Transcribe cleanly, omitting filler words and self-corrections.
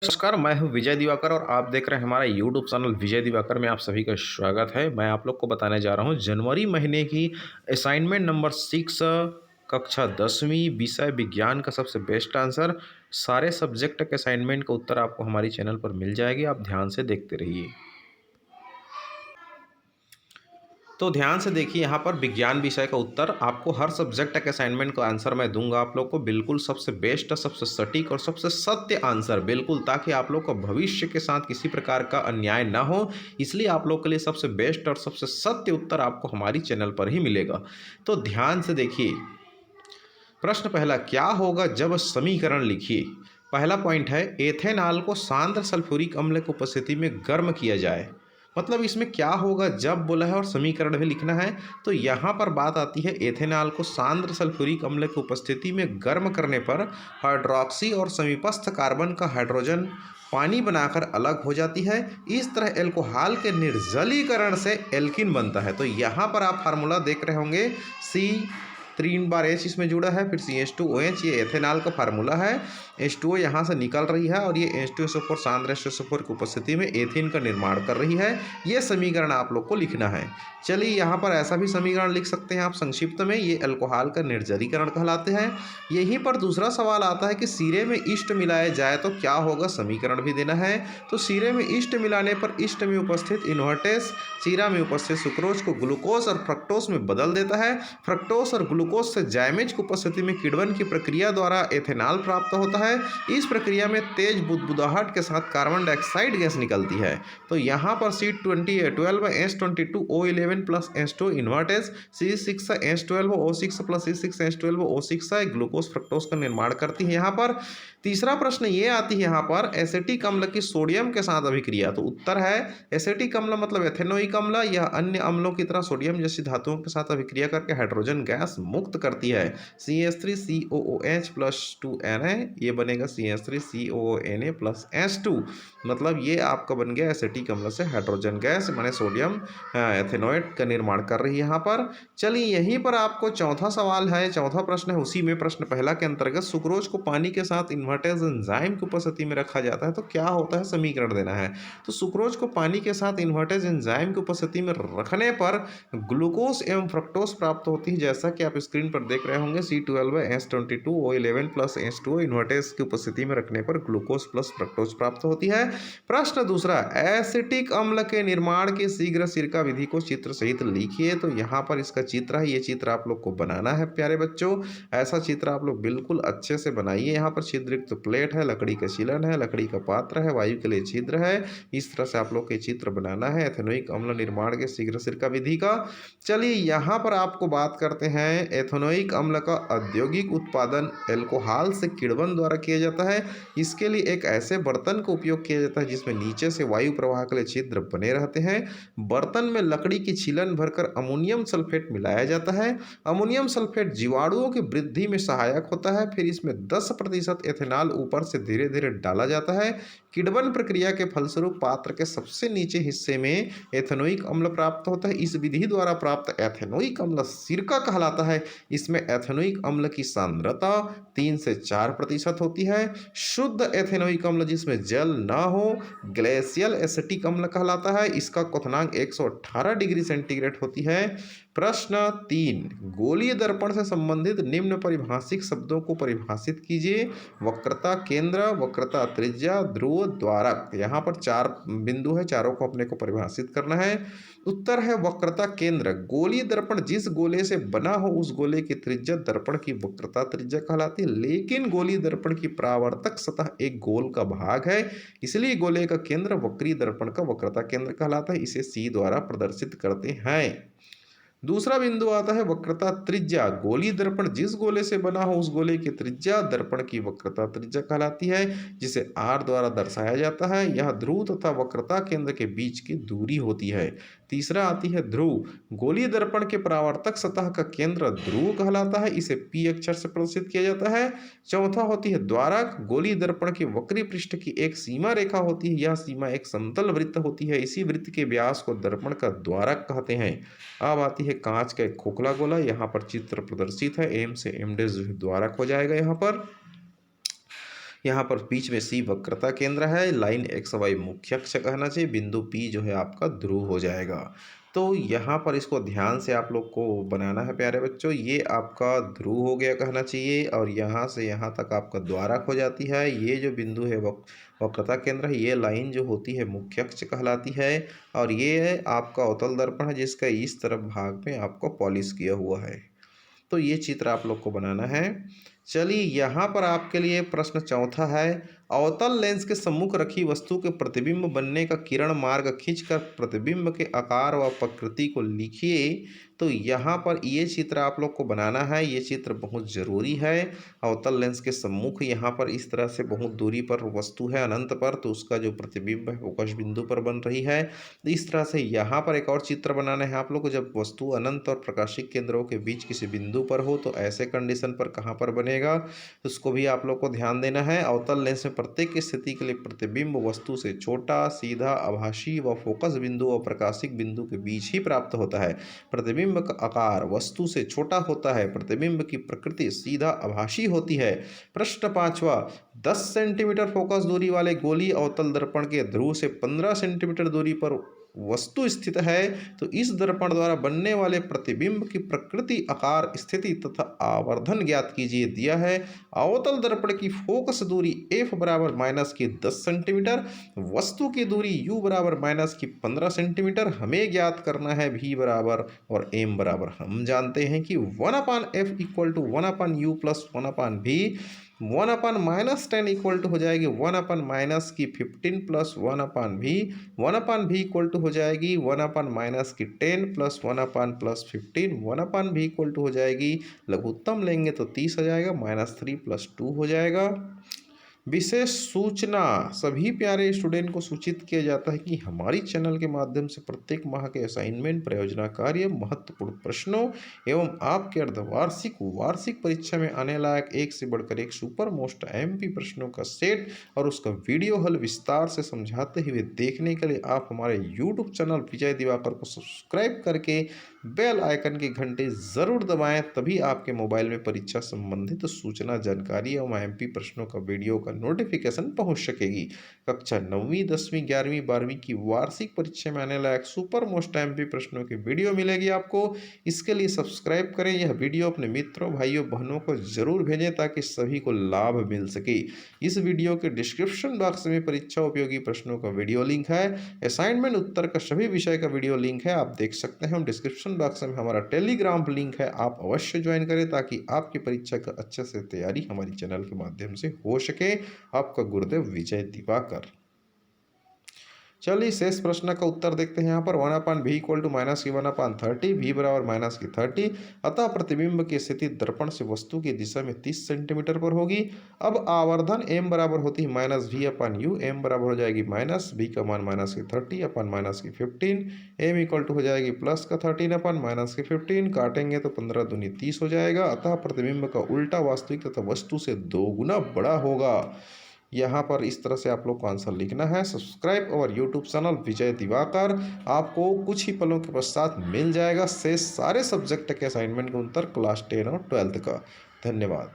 नमस्कार, मैं हूँ विजय दिवाकर और आप देख रहे हैं हमारा यूट्यूब चैनल विजय दिवाकर में आप सभी का स्वागत है। मैं आप लोग को बताने जा रहा हूँ जनवरी महीने की असाइनमेंट नंबर 6 कक्षा 10वीं विषय विज्ञान का सबसे बेस्ट आंसर। सारे सब्जेक्ट के असाइनमेंट का उत्तर आपको हमारी चैनल पर मिल जाएगी, आप ध्यान से देखते रहिए। तो ध्यान से देखिए, यहाँ पर विज्ञान विषय का उत्तर आपको हर सब्जेक्ट के असाइनमेंट का आंसर मैं दूंगा आप लोग को, बिल्कुल सबसे बेस्ट, सबसे सटीक और सबसे सत्य आंसर, बिल्कुल, ताकि आप लोग को भविष्य के साथ किसी प्रकार का अन्याय ना हो। इसलिए आप लोग के लिए सबसे बेस्ट और सबसे सत्य उत्तर आपको हमारी चैनल पर ही मिलेगा। तो ध्यान से देखिए, प्रश्न पहला, क्या होगा जब समीकरण लिखिए। पहला पॉइंट है, एथेनॉल को सांद्र सल्फ्यूरिक अम्ल की उपस्थिति में गर्म किया जाए। मतलब इसमें क्या होगा जब बोला है और समीकरण भी लिखना है। तो यहाँ पर बात आती है, एथेनॉल को सांद्र सल्फ्यूरिक अम्ल की उपस्थिति में गर्म करने पर हाइड्रोक्सी और समीपस्थ कार्बन का हाइड्रोजन पानी बनाकर अलग हो जाती है। इस तरह एल्कोहल के निर्जलीकरण से एल्किन बनता है। तो यहाँ पर आप फार्मूला देख रहे होंगे, सी 3 बार एच इसमें जुड़ा है, फिर CH2OH, ये एथेनॉल का फार्मूला है। H2O यहाँ से निकल रही है और ये H2SO4 सांद्र H2SO4 की उपस्थिति में एथीन का निर्माण कर रही है। ये समीकरण आप लोग को लिखना है। चलिए, यहाँ पर ऐसा भी समीकरण लिख सकते हैं आप संक्षिप्त में, ये अल्कोहल का निर्जलीकरण कहलाते हैं। यहीं पर दूसरा सवाल आता है कि सीरे में ईस्ट मिलाया जाए तो क्या होगा, समीकरण भी देना है। तो सीरे में ईस्ट मिलाने पर ईस्ट में उपस्थित इन्वर्टेस सीरा में उपस्थित सुक्रोज को ग्लूकोज और फ्रक्टोज में बदल देता है। फ्रक्टोज और ग्लूकोज से जाइमेज की उपस्थिति में किण्वन की प्रक्रिया द्वारा एथेनॉल प्राप्त होता है। इस प्रक्रिया में तेज बुदबुदाहट के साथ कार्बन डाइऑक्साइड गैस निकलती है। तो यहाँ पर C12 H22O11 plus H2 invertase, C6H12O6 plus C6H12O6 glucose fructose का निर्माण करती है। यहाँ पर तीसरा प्रश्न ये आती है, यहाँ पर एसिटिक अम्ल की सोडियम के साथ अभिक्रिया। तो उत्तर है, एसिटिक अम्ल मतलब एथेनोइक अम्ल, यह अन्य अम्लों की तरह सोडियम जैसी धातुओं के साथ अभिक्रिया करके हाइड्रोजन गैस मुक्त करती है। CH3COOH प्लस 2Na, ये बनेगा CH3COONA प्लस H2। मतलब ये आपका बन गया एसिटिक अम्ल से हाइड्रोजन गैस, माने सोडियम एथेनोएट का निर्माण कर रही है यहाँ पर। चलिए, यहीं पर आपको चौथा सवाल है, चौथा प्रश्न है, उसी में प्रश्न पहला के अंतर्गत सुक्रोज को पानी के साथ इन्वर्टेज एंजाइम की उपस्थिति में रखा जाता है तो क्या होता है, समीकरण देना है। तो सुक्रोज को पानी के साथ इन्वर्टेज एंजाइम की उपस्थिति में रखने पर ग्लूकोज एवं फ्रक्टोज प्राप्त होती है, जैसा कि आप स्क्रीन पर देख रहे होंगे। C12H22O11 प्लस H2O इन्वर्टेज की उपस्थिति में रखने पर ग्लूकोज प्लस फ्रक्टोज प्राप्त होती है। प्रश्न दूसरा, एसिटिक अम्ल के निर्माण की शीघ्र सिरका विधि को चित्र सहित लिखिए। तो यहाँ पर इसका चित्र है, ये चित्र आप लोग को बनाना है प्यारे बच्चों। ऐसा चित्र आप लोग बिल्कुल अच्छे से बनाइए। यहाँ पर छिद्रित प्लेट है, लकड़ी का शिलन है, लकड़ी का पात्र है, वायु के लिए छिद्र है। इस तरह से आप लोग के चित्र बनाना है एथेनोइक अम्ल निर्माण के शीघ्र सिरका विधि का। चलिए, यहाँ पर आपको बात करते हैं, एथेनोइक अम्ल का औद्योगिक उत्पादन एल्कोहल से किण्वन द्वारा किया जाता है। इसके लिए एक ऐसे बर्तन का उपयोग किया जाता है जिसमें नीचे से वायु प्रवाह के लिए छिद्र बने रहते हैं। बर्तन में लकड़ी की छीलन भरकर अमोनियम सल्फेट मिलाया जाता है। अमोनियम सल्फेट जीवाणुओं की वृद्धि में सहायक होता है। फिर इसमें 10% एथेनॉल ऊपर से धीरे धीरे डाला जाता है। किण्वन प्रक्रिया के फलस्वरूप पात्र के सबसे नीचे हिस्से में एथेनोइक अम्ल प्राप्त होता है। इस विधि द्वारा प्राप्त एथेनोइक अम्ल सिरका कहलाता है। इसमें एथेनोइक अम्ल की सांद्रता 3 से 4% होती है। शुद्ध एथेनोइक अम्ल जिसमें जल न हो ग्लेशियल एसिटिक अम्ल कहलाता है। इसका क्वथनांक 118 डिग्री सेंटीग्रेड होती है। प्रश्न 3, गोलीय दर्पण से संबंधित निम्न परिभाषिक शब्दों को परिभाषित कीजिए। वक्रता केंद्र, वक्रता त्रिज्या, ध्रुव, द्वारक। यहाँ पर 4 बिंदु है, चारों को अपने को परिभाषित करना है। उत्तर है वक्रता केंद्र। गोलीय दर्पण जिस गोले से बना हो उस गोले की त्रिज्या दर्पण की वक्रता त्रिज्या कहलाती है। लेकिन गोलीय दर्पण की परावर्तक सतह एक गोल का भाग है, इसलिए गोले का केंद्र वक्रीय दर्पण का वक्रता केंद्र कहलाता है। इसे C द्वारा प्रदर्शित करते हैं। दूसरा बिंदु आता है वक्रता त्रिज्या। गोलीय दर्पण जिस गोले से बना हो उस गोले की त्रिज्या दर्पण की वक्रता त्रिज्या कहलाती है, जिसे R द्वारा दर्शाया जाता है। यह ध्रुव तथा वक्रता केंद्र के बीच की दूरी होती है। तीसरा आती है ध्रुव। गोलीय दर्पण के परावर्तक सतह का केंद्र ध्रुव कहलाता है, इसे P अक्षर से प्रदर्शित किया जाता है। चौथा होती है द्वारक। गोलीय दर्पण के वक्री पृष्ठ की एक सीमा रेखा होती है, यह सीमा एक समतल वृत्त होती है। इसी वृत्त के व्यास को दर्पण का द्वारक कहते हैं। अब आती है कांच का एक खोखला गोला, यहाँ पर चित्र प्रदर्शित है। M से M' जो है द्वारक हो जाएगा यहाँ पर। यहाँ पर बीच में सी वक्रता केंद्र है, लाइन एक्स वाई मुख्य अक्ष कहना चाहिए, बिंदु पी जो है आपका ध्रुव हो जाएगा। तो यहाँ पर इसको ध्यान से आप लोग को बनाना है प्यारे बच्चों। ये आपका ध्रुव हो गया कहना चाहिए और यहाँ से यहाँ तक आपका द्वारक हो जाती है। ये जो बिंदु है वक्रता केंद्र है, ये लाइन जो होती है मुख्य अक्ष कहलाती है और ये है आपका अवतल दर्पण है जिसका इस तरफ भाग में आपको पॉलिश किया हुआ है। तो ये चित्र आप लोग को बनाना है। चलिए यहाँ पर आपके लिए प्रश्न चौथा है, अवतल लेंस के सम्मुख रखी वस्तु के प्रतिबिंब बनने का किरण मार्ग खींचकर प्रतिबिंब के आकार व प्रकृति को लिखिए। तो यहाँ पर ये चित्र आप लोग को बनाना है। ये चित्र बहुत ज़रूरी है। अवतल लेंस के सम्मुख यहाँ पर इस तरह से बहुत दूरी पर वस्तु है अनंत पर, तो उसका जो प्रतिबिंब है फोकस बिंदु पर बन रही है। तो इस तरह से यहाँ पर एक और चित्र बनाना है आप लोग को। जब वस्तु अनंत और प्रकाशिक केंद्रों के बीच किसी बिंदु पर हो तो ऐसे कंडीशन पर कहाँ पर बनेगा, तो उसको भी आप लोग को ध्यान देना है। अवतल लेंस में प्रत्येक स्थिति के लिए प्रतिबिंब वस्तु से छोटा, सीधा, आभासी व फोकस बिंदु और प्रकाशिक बिंदु के बीच ही प्राप्त होता है। प्रतिबिंब का आकार वस्तु से छोटा होता है, प्रतिबिंब की प्रकृति सीधा आभासी होती है। प्रश्न 5वां, 10 सेंटीमीटर फोकस दूरी वाले गोलीय अवतल दर्पण के ध्रुव से 15 सेंटीमीटर दूरी पर वस्तु स्थित है, तो इस दर्पण द्वारा बनने वाले प्रतिबिंब की प्रकृति, आकार, स्थिति तथा आवर्धन ज्ञात कीजिए। दिया है अवतल दर्पण की फोकस दूरी f बराबर माइनस की 10 सेंटीमीटर, वस्तु की दूरी u बराबर माइनस की 15 सेंटीमीटर। हमें ज्ञात करना है v बराबर और m बराबर हम जानते हैं कि 1/f equal to 1/u plus 1/v। 1/-10 equal to हो जाएगी 1/- की 15 plus 1/v। 1/v equal to हो जाएगी 1/- की 10 प्लस 1/+15। 1/v इक्वल टू हो जाएगी, लघुत्तम लेंगे तो 30 आ जाएगा, -3 + 2 हो जाएगा। विशेष सूचना, सभी प्यारे स्टूडेंट को सूचित किया जाता है कि हमारी चैनल के माध्यम से प्रत्येक माह के असाइनमेंट, परियोजना कार्य, महत्वपूर्ण प्रश्नों एवं आपके अर्धवार्षिक वार्षिक परीक्षा में आने लायक एक से बढ़कर एक सुपर मोस्ट एमपी प्रश्नों का सेट और उसका वीडियो हल विस्तार से समझाते हुए देखने के लिए आप हमारे यूट्यूब चैनल विजय दिवाकर को सब्सक्राइब करके बेल आइकन की घंटी जरूर दबाएं, तभी आपके मोबाइल में परीक्षा संबंधित सूचना, जानकारी एवं एमपी प्रश्नों का वीडियो का नोटिफिकेशन पहुंच सकेगी। कक्षा 9वीं, 10वीं, 11वीं, 12वीं की वार्षिक परीक्षा में आने लायक सुपर मोस्ट एमपी प्रश्नों की वीडियो मिलेगी आपको। इसके लिए सब्सक्राइब करें, यह वीडियो अपने मित्रों, भाइयों, बहनों को जरूर भेजें ताकि सभी को लाभ मिल सके। इस वीडियो के डिस्क्रिप्शन बॉक्स में परीक्षा उपयोगी प्रश्नों का वीडियो लिंक है, असाइनमेंट उत्तर का सभी विषय का वीडियो लिंक है, आप देख सकते हैं। हम डिस्क्रिप्शन बॉक्स में हमारा टेलीग्राम लिंक है, आप अवश्य ज्वाइन करें ताकि आपकी परीक्षा का अच्छे से तैयारी हमारी चैनल के माध्यम से हो सके। आपका गुरुदेव विजय दिवाकर। चलिए शेष प्रश्न का उत्तर देखते हैं। यहाँ पर 1/v इक्वल टू -1/30, v बराबर -30। अतः प्रतिबिंब की स्थिति दर्पण से वस्तु की दिशा में 30 सेंटीमीटर पर होगी। अब आवर्धन m बराबर होती है -v/u, m बराबर हो जाएगी -v का मान -30/-15, m इक्वल टू हो जाएगी +13/-15। काटेंगे तो 15 दूनी 30 हो जाएगा। अतः प्रतिबिंब का उल्टा वास्तविक तथा वस्तु से 2 गुना बड़ा होगा। यहाँ पर इस तरह से आप लोग को आंसर लिखना है। सब्सक्राइब और यूट्यूब चैनल विजय दिवाकर, आपको कुछ ही पलों के पश्चात मिल जाएगा शेष सारे सब्जेक्ट के असाइनमेंट का उत्तर क्लास 10 और 12 का। धन्यवाद।